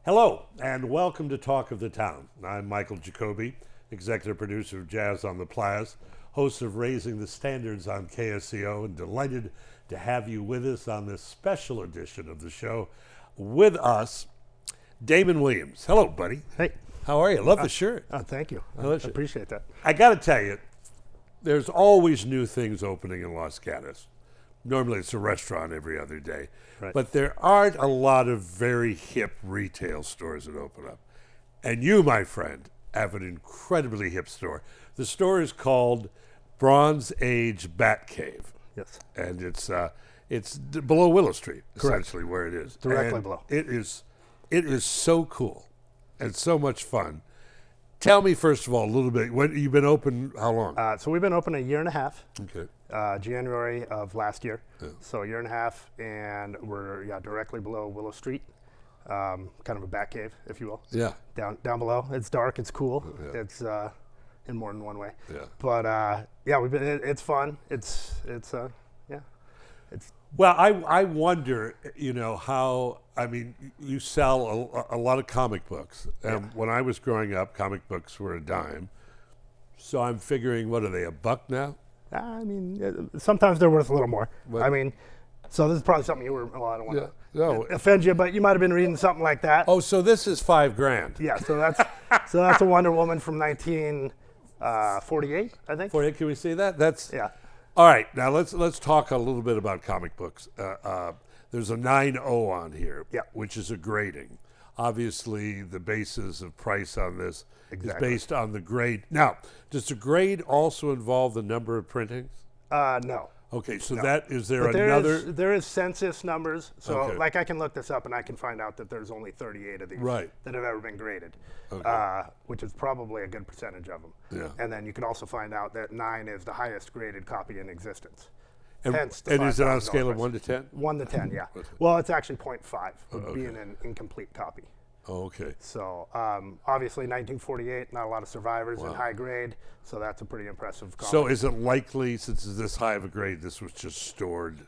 Hello, and welcome to Talk of the Town. I'm Michael Jacobi, executive producer of Jazz on the Plaz, host of Raising the Standards on KSCO, and delighted to have you with us on this special edition of the show. With us, Damon Williams. Hello, buddy. Hey. How are you? Love the shirt. Thank you. I Delicious. appreciate that. I got to tell you, there's always new things opening in Los Gatos. Normally it's a restaurant every other day. Right. But there aren't a lot of very hip retail stores that open up. And you, my friend, have an incredibly hip store. The store is called Bronze Age Bat Cave. Yes. And it's below Willow Street, Correct. essentially where it is. Directly And below. It is so cool and so much fun. Tell me, first of all, a little bit. When you've been open, how long? So we've been open a year and a half. Okay. January of last year. Yeah. So a year and a half, and we're directly below Willow Street. Kind of a bat cave, if you will. Yeah. Down below. It's dark. It's cool. Yeah. It's in more than one way. Yeah. But we've been. It's fun. It's. Well, I wonder, how, you sell a lot of comic books. And when I was growing up, comic books were a dime. So I'm figuring, what are they, $1 now? Sometimes they're worth a little more. What? So this is probably something you were. Well, I don't want to No. offend you, but you might have been reading something like that. Oh, so this is $5,000. Yeah, so that's a Wonder Woman from 1948, I think. Can we see that? That's Yeah. All right. Now let's talk a little bit about comic books. There's a 9.0 on here, Yeah. which is a grading. Obviously, the basis of price on this Exactly. is based on the grade. Now, does the grade also involve the number of printings? No. Okay, so No. that is there But another? there is census numbers. So Okay. like I can look this up and I can find out that there's only 38 of these Right. that have ever been graded, Okay. which is probably a good percentage of them. Yeah. And then you can also find out that 9 is the highest graded copy in existence. And, Hence the and is it on a $5,000 scale of price. 1 to 10? 1 to 10, yeah. Okay. Well, it's actually 0.5, okay. being an incomplete copy. Oh, okay. So obviously 1948, not a lot of survivors Wow. in high grade, so that's a pretty impressive copy. So is it likely, since it's this high of a grade, this was just stored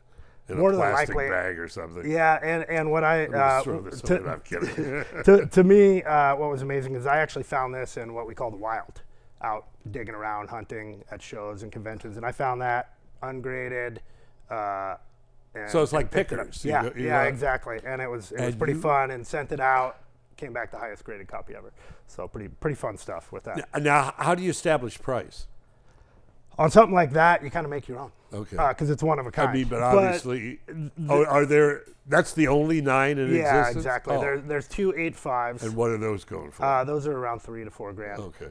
in More a than plastic likely. bag or something? Yeah, and what I Let me just throw this in. I'm kidding. to me, what was amazing is I actually found this in what we call the wild, out digging around, hunting at shows and conventions, and I found that ungraded. And, So it's like and picked it up. pickers. You Yeah, go- you yeah, know- exactly, and it was And pretty you- fun, and sent it out. Came back the highest graded copy ever. So pretty fun stuff with that. Now, how do you establish price? On something like that, you kind of make your own. Okay. Because it's one of a kind. But obviously, are there? That's the only 9 in Yeah, existence. exactly. Oh. There's 2 8.5s. And what are those going for? Those are around $3,000 to $4,000. Okay.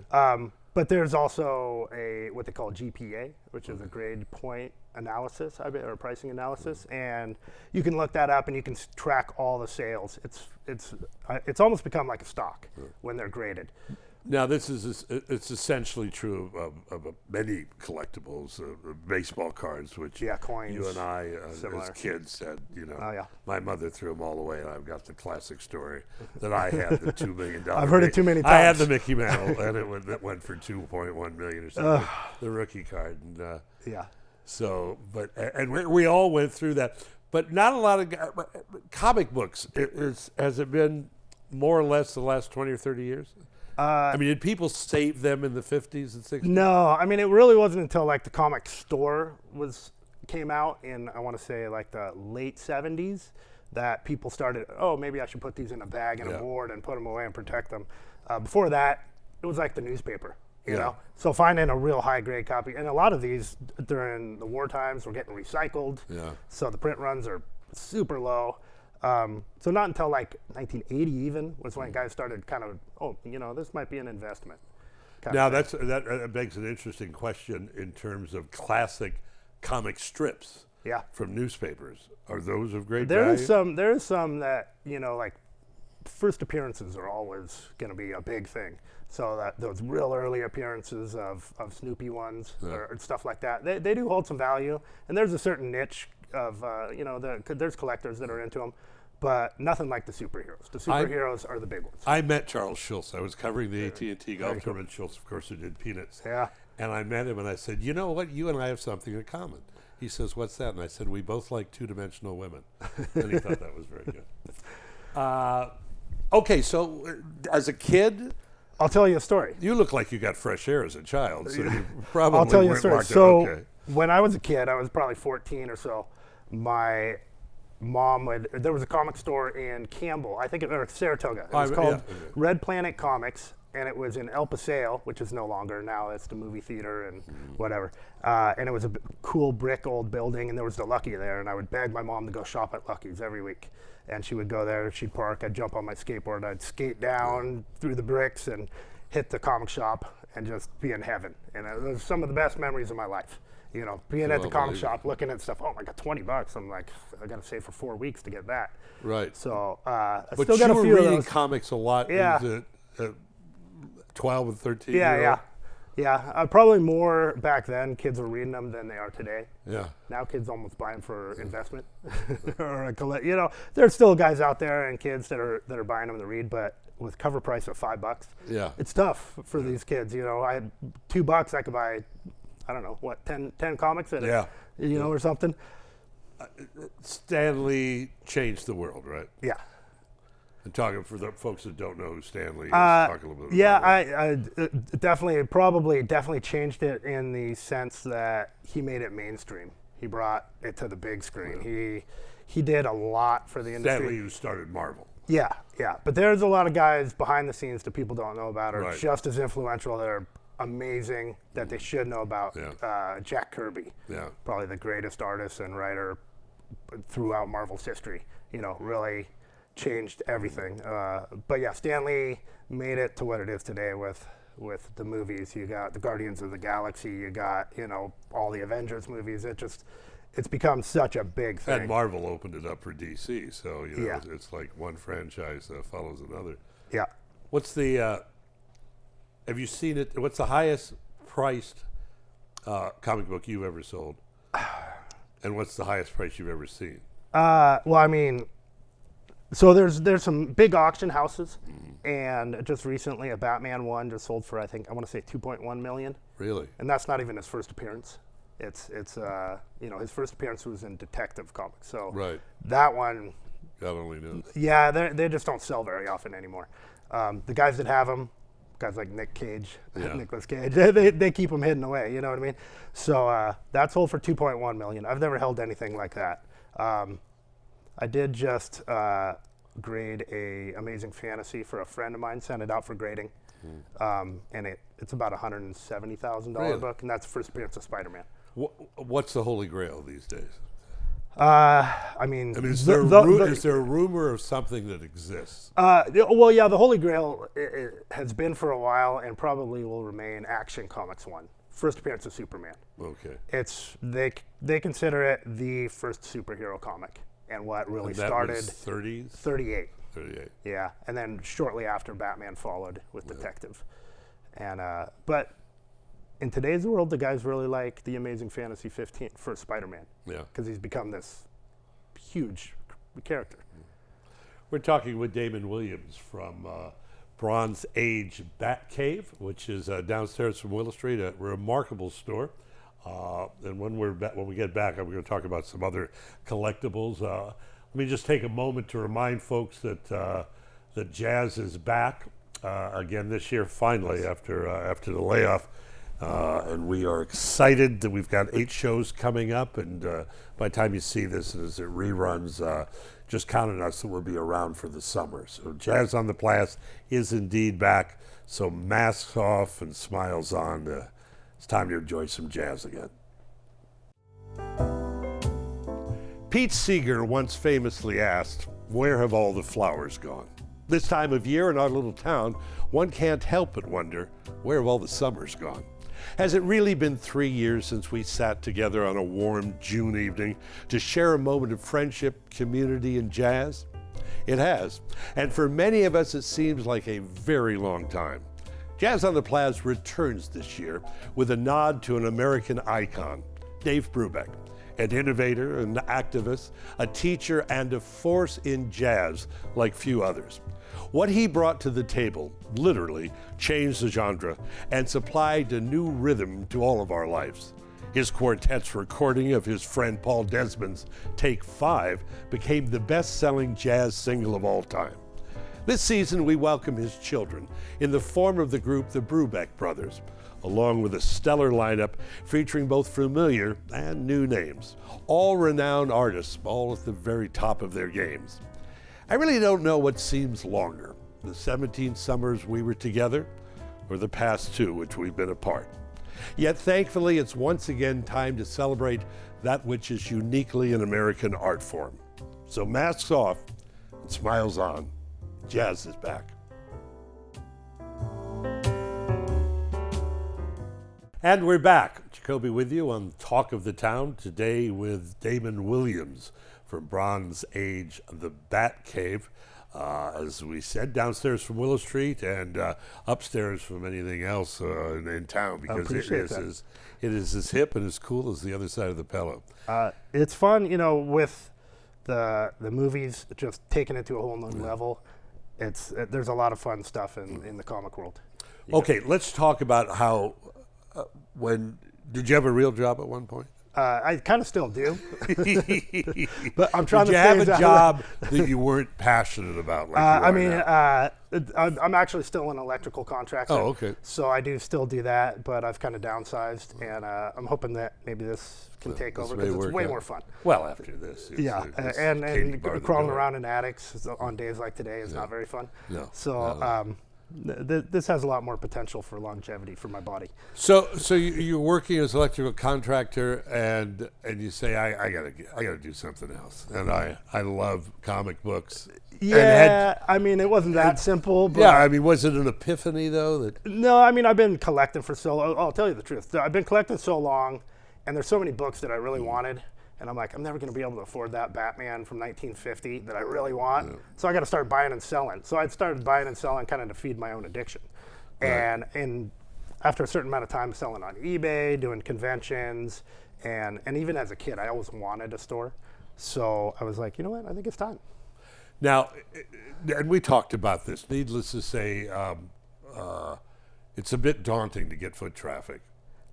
But there's also what they call GPA, which is a grade point analysis or pricing analysis, and you can look that up and you can track all the sales. It's almost become like a stock when they're graded. Now, it's essentially true of many collectibles, baseball cards, which Coins. you and I, similar. as kids, said, Oh, yeah. my mother threw them all away, and I've got the classic story that I had the $2 million. I've heard it too many I had times. the Mickey Mantle, and it went for $2.1 million or something. The rookie card, and Yeah. so, and we all went through that, but not a lot of comic books. Has it been more or less the last 20 or 30 years? Did people save them in the 50s and 60s? No, it really wasn't until like the comic store came out in, I want to say, like the late 70s that people started, maybe I should put these in a bag and a board and put them away and protect them. Before that, it was like the newspaper, you know? So finding a real high grade copy, and a lot of these during the war times were getting recycled. Yeah. So the print runs are super low. So not until like 1980 even was when guys started kind of, this might be an investment. Now that begs an interesting question in terms of classic comic strips. Yeah. From newspapers. Are those of great There value? is some that, like first appearances are always going to be a big thing. So that those real early appearances of Snoopy ones or stuff like that, they do hold some value. And there's a certain niche of, there's collectors that are into them. But nothing like the superheroes. The superheroes are the big ones. I met Charles Schultz. I was covering the AT&T golf tournament. Schultz, of course, who did Peanuts. Yeah. And I met him, and I said, you know what? You and I have something in common. He says, what's that? And I said, we both like two-dimensional women. And he thought that was very good. Okay, so as a kid, I'll tell you a story. you look like you got fresh air as a child, so you probably I'll tell you a weren't story. locked in. So Okay. when I was a kid, I was probably 14 or so. My mom there was a comic store in Campbell, I think or Saratoga. It was called Red Planet Comics, and it was in El Paseo, which is no longer. Now it's the movie theater and whatever. And it was a cool brick old building, and there was the Lucky there, and I would beg my mom to go shop at Lucky's every week. And she would go there, she'd park, I'd jump on my skateboard, I'd skate down through the bricks and hit the comic shop and just be in heaven. And it was some of the best memories of my life. You know, being at the comic shop, looking at stuff, oh my God, $20. I'm like, I got to save for 4 weeks to get that. Right. So I But still got you a were few of reading those. comics a lot. Yeah. Was it 12 and 13? Yeah. Probably more back then. Kids were reading them than they are today. Yeah. Now kids almost buy them for investment or a collect. You know, there's still guys out there and kids that are buying them to read, but with cover price of $5, Yeah. it's tough for these kids. You know, I had $2, I could buy, I don't know, what, 10 comics at it, you know, or something. Stan Lee changed the world, right? Yeah. And talking for the folks that don't know who Stan Lee is, talk a little bit Yeah, about it. I definitely changed it in the sense that he made it mainstream. He brought it to the big screen. He did a lot for the industry. Stan Lee, who started Marvel. Yeah. But there's a lot of guys behind the scenes that people don't know about are Right. just as influential, that are amazing, that they should know about. Yeah. Jack Kirby, probably the greatest artist and writer throughout Marvel's history. You know, really changed everything. But yeah, Stan Lee made it to what it is today with the movies. You got the Guardians of the Galaxy, you got, you know, all the Avengers movies. It's become such a big thing. And Marvel opened it up for DC, so you know it's like one franchise follows another. Yeah. What's the have you seen it? What's the highest priced comic book you've ever sold? And what's the highest price you've ever seen? Well, I mean, so there's some big auction houses, and just recently a Batman one just sold for, I want to say 2.1 million. Really? And that's not even his first appearance. It's you know, his first appearance was in Detective Comics. So that one, God only knows. Yeah, they just don't sell very often anymore. The guys that have them, guys like Nick Cage, Nicolas Cage, they keep them hidden away. You know what I mean? So that sold for 2.1 million. I've never held anything like that. I did just grade a Amazing Fantasy for a friend of mine, sent it out for grading. And it's about $170,000 book, and that's the first appearance of Spider-Man. What's the Holy Grail these days? I mean, is there a rumor of something that exists? Well, yeah, the Holy Grail it has been for a while and probably will remain Action Comics 1. First appearance of Superman. Okay. It's they consider it the first superhero comic, and what really started. Was 30s? 38. 38. Yeah, and then shortly after, Batman followed with Detective, and but in today's world, the guys really like the Amazing Fantasy 15 for Spider-Man. Yeah. Because he's become this huge character. We're talking with Damon Williams from Bronze Age Batcave, which is downstairs from Willow Street, a remarkable store. And when we get back, I'm going to talk about some other collectibles. Let me just take a moment to remind folks that that jazz is back again this year, finally, after the layoff. And we are excited that we've got 8 shows coming up, and by the time you see this, as it reruns, just count on us that we'll be around for the summer. So Jazz on the Plas is indeed back, so masks off and smiles on. It's time to enjoy some jazz again. Pete Seeger once famously asked, "Where have all the flowers gone?" This time of year in our little town, one can't help but wonder, where have all the summers gone? Has it really been 3 years since we sat together on a warm June evening to share a moment of friendship, community, and jazz? It has, and for many of us it seems like a very long time. Jazz on the Plas returns this year with a nod to an American icon, Dave Brubeck, an innovator, an activist, a teacher, and a force in jazz like few others. What he brought to the table literally changed the genre and supplied a new rhythm to all of our lives. His quartet's recording of his friend Paul Desmond's Take 5 became the best-selling jazz single of all time. This season, we welcome his children in the form of the group the Brubeck Brothers, along with a stellar lineup featuring both familiar and new names, all renowned artists, all at the very top of their games. I really don't know what seems longer, the 17 summers we were together, or the past 2 which we've been apart. Yet thankfully, it's once again time to celebrate that which is uniquely an American art form. So masks off and smiles on. Jazz is back. And we're back. Jacobi with you on Talk of the Town, today with Damon Williams from Bronze Age, the Bat Cave. As we said, downstairs from Willow Street and upstairs from anything else in town, because it is as hip and as cool as the other side of the pillow. It's fun, with the movies just taking it to a whole nother level. There's a lot of fun stuff in the comic world. Okay, let's talk about how, did you have a real job at one point? I kind of still do, but I'm trying to. Did you have a job that you weren't passionate about? I'm actually still an electrical contractor. Oh, okay. So I do still do that, but I've kind of downsized, and I'm hoping that maybe this can take over because it's way more fun. Well, after this, and crawling around in attics on days like today is not very fun. No. So. This has a lot more potential for longevity for my body. So you're working as an electrical contractor, and you say I gotta do something else, and I love comic books. Yeah, it wasn't that simple. But yeah, was it an epiphany though? No, I've been collecting for so long. I'll tell you the truth. I've been collecting so long, and there's so many books that I really wanted. And I'm like, I'm never going to be able to afford that Batman from 1950 that I really want. Yeah. So I got to start buying and selling. So I started buying and selling kind of to feed my own addiction. Right. And after a certain amount of time selling on eBay, doing conventions, and even as a kid, I always wanted a store. So I was like, you know what? I think it's time. Now, and we talked about this. Needless to say, it's a bit daunting to get foot traffic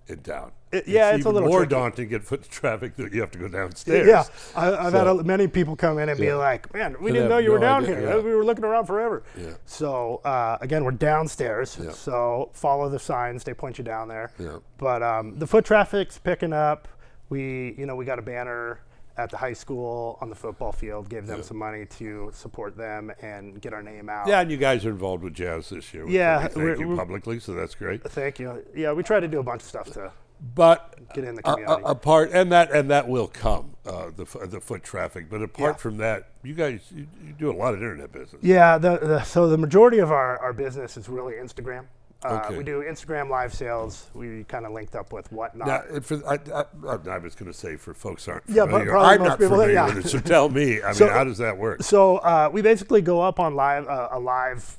in town. It's a little more tricky. Daunting to get foot traffic that you have to go downstairs. Yeah, I've had many people come in and be like, man, we didn't know you were down here. Yeah. We were looking around forever. Yeah. So again, we're downstairs, so follow the signs. They point you down there. Yeah. But the foot traffic's picking up. We got a banner at the high school on the football field, gave them some money to support them and get our name out. Yeah, and you guys are involved with Jazz this year. Thank you publicly, so that's great. Thank you. Yeah, we try to do a bunch of stuff to get in the community. Apart, and that will come, the foot traffic. But apart from that, you guys you do a lot of internet business. Yeah, so the majority of our business is really Instagram. Okay. We do Instagram live sales. We kind of linked up with Whatnot. Now, I was going to say for folks aren't familiar. But probably I'm most not people, familiar with it, so tell me. How does that work? So we basically go up on a live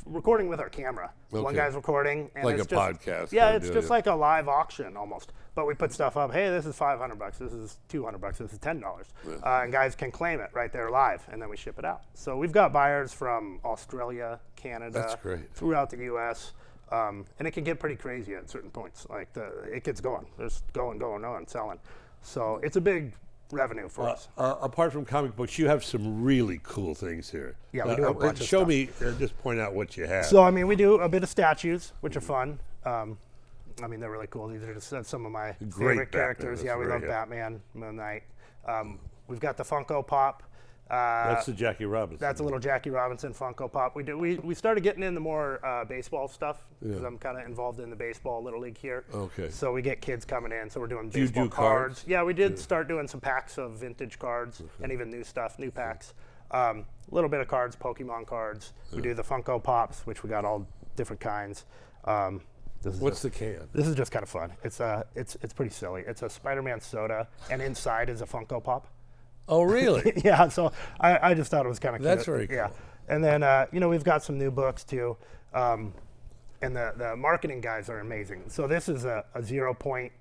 recording with our camera. Okay. One guy's recording. And like it's a podcast. Yeah, it's just like a live auction almost. But we put stuff up. Hey, this is $500. This is $200. This is $10. Yeah. And guys can claim it right there live, and then we ship it out. So we've got buyers from Australia, Canada, throughout the U.S., and it can get pretty crazy at certain points. Like it gets going. There's going on, selling. So it's a big revenue for us. Apart from comic books, you have some really cool things here. Yeah, we do a bunch of Show stuff. me, just point out what you have. So, we do a bit of statues, which are fun. They're really cool. These are just some of my favorite characters. Yeah, we love Batman, Moon Knight. We've got the Funko Pop. That's the Jackie Robinson. That's a little Jackie Robinson Funko Pop. We started getting into more baseball stuff because I'm kind of involved in the baseball little league here. Okay. So we get kids coming in. So we're doing baseball cards. Yeah, we did start doing some packs of vintage cards and even new stuff, new packs. A little bit of cards, Pokemon cards. We do the Funko Pops, which we got all different kinds. What's the can? This is just kind of fun. It's pretty silly. It's a Spider-Man soda, and inside is a Funko Pop. Oh, really? Yeah, so I just thought it was kind of cute. That's very cool. Yeah. And then, we've got some new books, too. And the marketing guys are amazing. So this is a 0 Point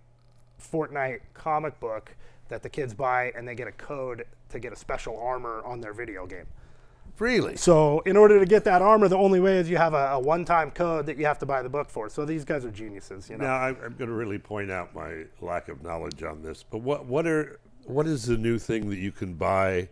Fortnite comic book that the kids buy, and they get a code to get a special armor on their video game. Really? So in order to get that armor, the only way is you have a one-time code that you have to buy the book for. So these guys are geniuses. Now, I'm going to really point out my lack of knowledge on this, but what is the new thing that you can buy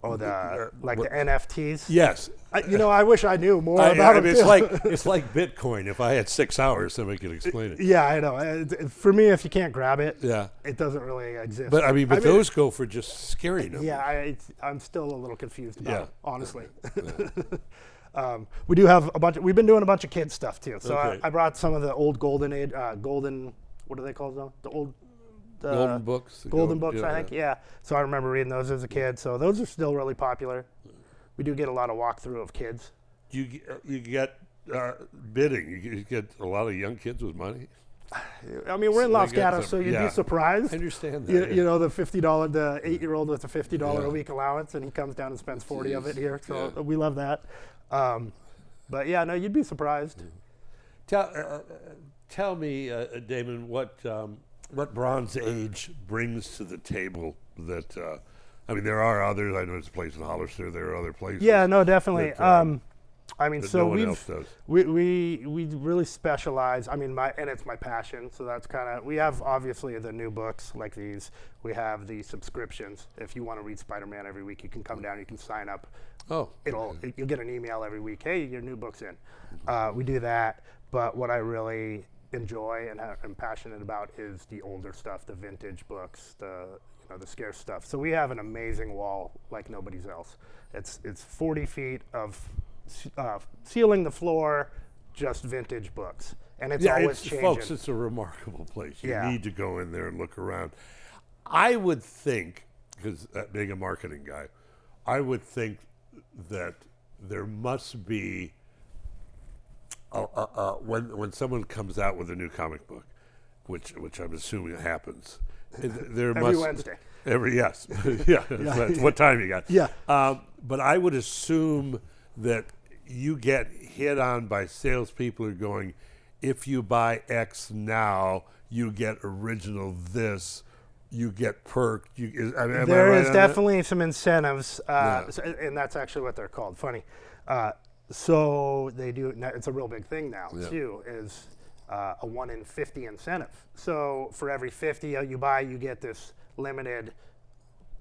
Oh, the NFTs. Yes. I wish I knew more about it. It's like Bitcoin. If I had 6 hours, somebody could explain it. Yeah, I know. For me, if you can't grab it, Yeah. it doesn't really exist. But those go for just scary numbers. Yeah, I'm still a little confused about it, honestly. Yeah. We do have we've been doing a bunch of kids stuff too. So Okay. I brought some of the old golden, what do they call them? The old Golden books. Golden books, I think. Yeah. So I remember reading those as a kid. So those are still really popular. We do get a lot of walkthrough of kids. You get bidding. You get a lot of young kids with money. I mean, we're in Los Gatos, so you'd be surprised. I understand that. You know, the $50, the 8-year-old with the $50 a week allowance, and he comes down and spends 40 of it here. So we love that. But yeah, no, you'd be surprised. Tell me, Damon, what Bronze Age brings to the table that, there are others. I know there's a place in Hollister. There are other places. Yeah, no, definitely. No one else does. we really specialize. And it's my passion. So that's we have obviously the new books like these. We have the subscriptions. If you want to read Spider-Man every week, you can come down. You can sign up. Oh, you'll get an email every week. Hey, your new book's in. We do that. But what I really enjoy and am passionate about is the older stuff, the vintage books, the scarce stuff. So we have an amazing wall like nobody's else. It's 40 feet of ceiling to floor, just vintage books, and it's always changing. Folks, it's a remarkable place. You need to go in there and look around. I would think, because being a marketing guy, I would think that there must be when someone comes out with a new comic book, which I'm assuming happens. Every Wednesday. Yes. That's what time you got. Yeah. But I would assume that you get hit on by salespeople who are going, if you buy X now, you get original this, you get perk. There is definitely some incentives, and that's actually what they're called. Funny. So they do. It's a real big thing now too. Is a 1 in 50 incentive. So for every 50 you buy, you get this limited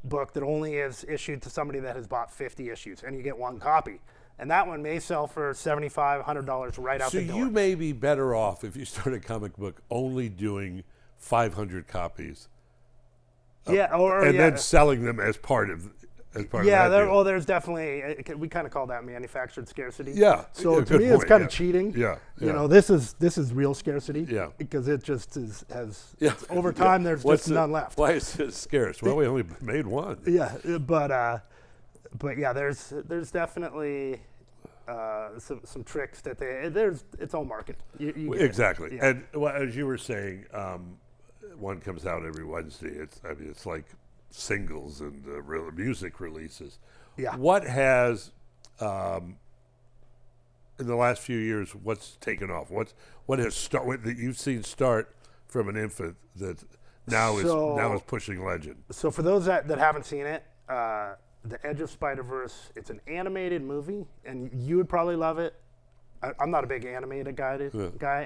book that only is issued to somebody that has bought 50 issues, and you get one copy. And that one may sell for $75, $100 right out the door. So you may be better off if you start a comic book only doing 500 copies. Then selling them as part of that deal. There's definitely, we kind of call that manufactured scarcity. Yeah. So to me, it's kind of cheating. Yeah. This is real scarcity. Yeah. Because it just over time, there's just none left. Why is it scarce? Well, we only made one. Yeah, but yeah, there's definitely some tricks that it's all market. Exactly. Yeah. And as you were saying, one comes out every Wednesday. It's like singles and music releases. Yeah. What has in the last few years? What's taken off? What that you've seen start from an infant that now is pushing legend? So for those that haven't seen it, The Edge of Spider-Verse. It's an animated movie, and you would probably love it. I'm not a big animated guy,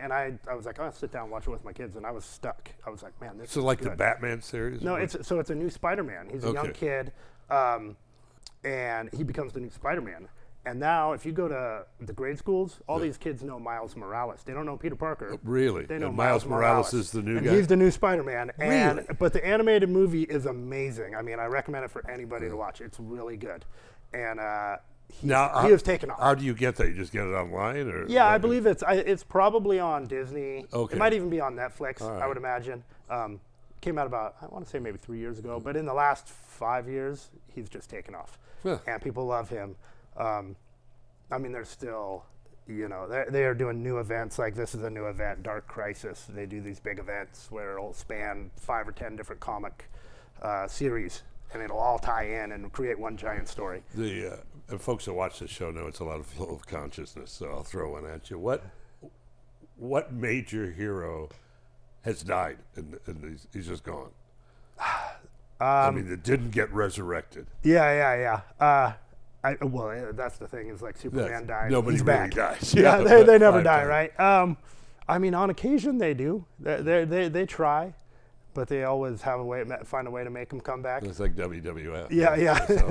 and I was like, I'll sit down and watch it with my kids, and I was stuck. I was like, man, this is like good. The Batman series? No, it's a new Spider-Man. He's a young kid, and he becomes the new Spider-Man. And now, if you go to the grade schools, all these kids know Miles Morales. They don't know Peter Parker. Really? They know and Miles Morales is the new guy? He's the new Spider-Man. Really? But the animated movie is amazing. I recommend it for anybody to watch. It's really good. And he has taken off. How do you get that? You just get it online? Or I believe it's probably on Disney. Okay. It might even be on Netflix, right. I would imagine. Came out about, I want to say maybe 3 years ago. But in the last 5 years, he's just taken off. Yeah. And people love him. They're still, they are doing new events. Like this is a new event, Dark Crisis. They do these big events where it'll span 5 or 10 different comic series, and it'll all tie in and create one giant story. The folks that watch this show know it's a lot of flow of consciousness, so I'll throw one at you. What major hero has died and he's just gone? That didn't get resurrected. Yeah. That's the thing, is like Superman dies. Nobody he's really back. dies. Yeah, they never die, right? On occasion they do. They try, but they always have find a way to make them come back. It's like WWF. Yeah. It's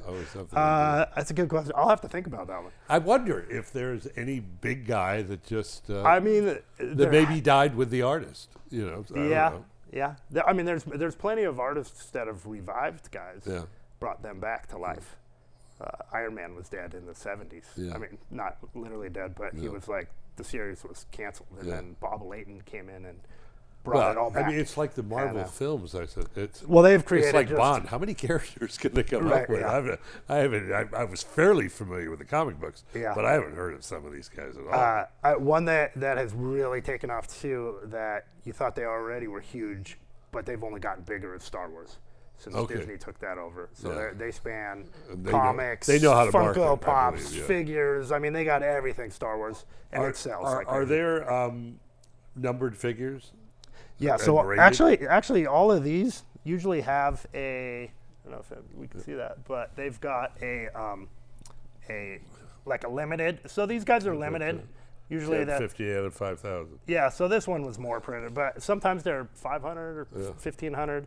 always something. That's a good question. I'll have to think about that one. I wonder if there's any big guy that just I mean, that maybe died with the artist. You know. I don't know. Yeah. I mean, there's plenty of artists that have revived guys, Yeah. brought them back to life. Iron Man was dead in the 70s. Yeah. I mean, not literally dead, but he was like, the series was canceled, and then Bob Layton came in and brought it all back. I mean, it's like the Marvel films. I said it's they've created. It's like Bond. How many characters can they come up with? Yeah. I was fairly familiar with the comic books, but I haven't heard of some of these guys at all. One that has really taken off too, that you thought they already were huge, but they've only gotten bigger, is Star Wars. Since Disney took that over. So they span comics, they know how to Funko market, Pops, figures. I mean, they got everything Star Wars, and it sells. Are there numbered figures? Yeah, so actually all of these usually have I don't know if we can see that, but they've got a limited. So these guys are limited. Usually that 50 out of 5,000. Yeah, so this one was more printed, but sometimes they're 500 or 1,500.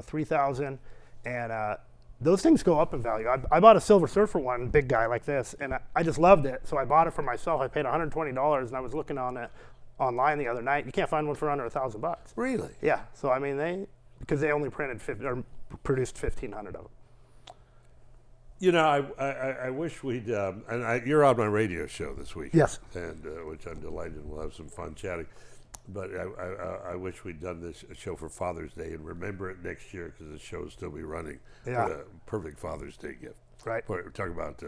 3,000, and those things go up in value. I bought a Silver Surfer one, big guy like this, and I just loved it, so I bought it for myself. I paid $120, and I was looking on it online the other night. You can't find one for under $1,000. Really? Yeah. So I mean, because they only produced 1,500 of them. You know, I wish we'd, you're on my radio show this week. Yes. And which I'm delighted. We'll have some fun chatting. But I wish we'd done this show for Father's Day and remember it next year, because the show will still be running. Yeah. What a perfect Father's Day gift. Right. We're talking about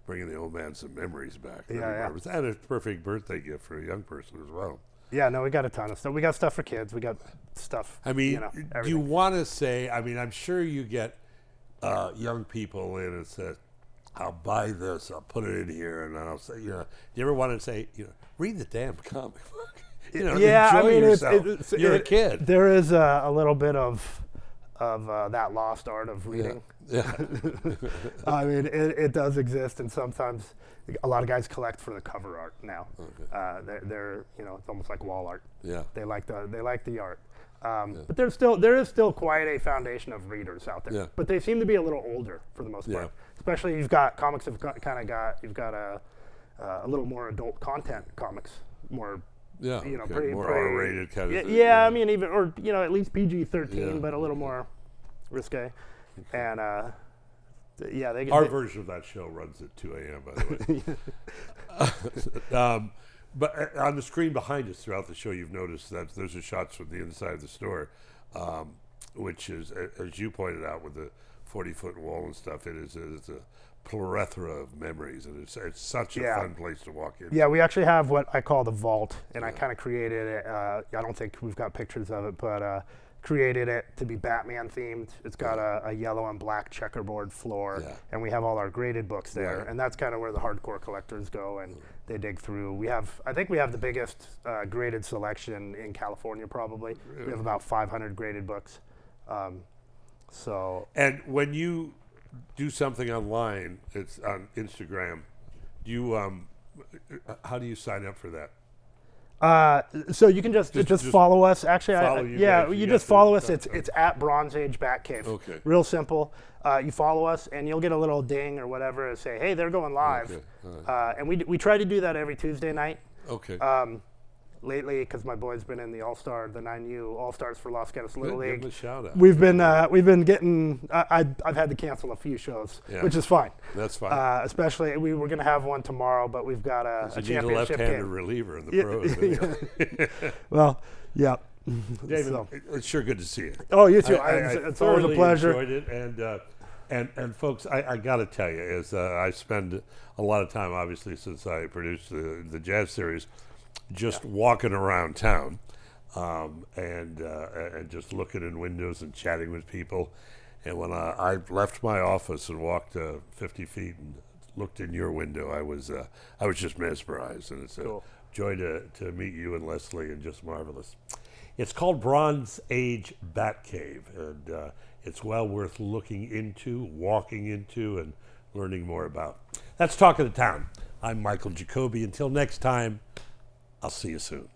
bringing the old man some memories back. Yeah. And a perfect birthday gift for a young person as well. Yeah, no, we got a ton of stuff. We got stuff for kids. We got stuff. I mean, everything. do you want to say, I mean, I'm sure you get young people in and say, I'll buy this, I'll put it in here, and I'll say, do you ever want to say, read the damn comic book? Enjoy yourself. You're a kid. There is a little bit of that lost art of reading. Yeah. I mean, it does exist, and sometimes a lot of guys collect for the cover art now. Okay. They're it's almost like wall art. Yeah. They like the art. But there is still quite a foundation of readers out there. Yeah. But they seem to be a little older for the most part. Especially you've got comics you've got a little more adult content comics, more. Yeah, pretty more R-rated kind of thing. Yeah, I mean, even at least PG-13, but a little more risque. And our version of that show runs at 2 a.m. by the way. But on the screen behind us throughout the show, you've noticed that those are shots from the inside of the store, which is, as you pointed out, with the 40-foot wall and stuff. It's a plethora of memories, and it's such a fun place to walk in. Yeah, we actually have what I call the vault, and I kind of created it. I don't think we've got pictures of it, but created it to be Batman themed. It's got a yellow and black checkerboard floor, and we have all our graded books there, and that's kind of where the hardcore collectors go and they dig through. I think we have the biggest graded selection in California, probably. Really? We have about 500 graded books. And when you do something online, it's on Instagram. Do you how do you sign up for that? So you can just follow us. Actually, you just follow us. It's at Bronze Age Batcave. Okay. Real simple. You follow us, and you'll get a little ding or whatever and say, "Hey, they're going live." Okay. And we try to do that every Tuesday night. Okay. Lately, because my boy's been in the All-Star, the 9U All-Stars for Los Gatos Little League. Give him a shout out. We've been getting. I've had to cancel a few shows, which is fine. That's fine. Especially we were going to have one tomorrow, but we've got a championship game. You need a left-handed reliever in the pros. Well, yeah. David, it's sure good to see you. Oh, you too. It's always a pleasure. Enjoyed it, and folks, I got to tell you, is I spend a lot of time, obviously, since I produced the jazz series, just walking around town, and just looking in windows and chatting with people. And when I left my office and walked 50 feet and looked in your window, I was just mesmerized, and it's a joy to meet you and Leslie, and just marvelous. It's called Bronze Age Batcave, and it's well worth looking into, walking into, and learning more about. That's Talk of the Town. I'm Michael Jacobi. Until next time, I'll see you soon.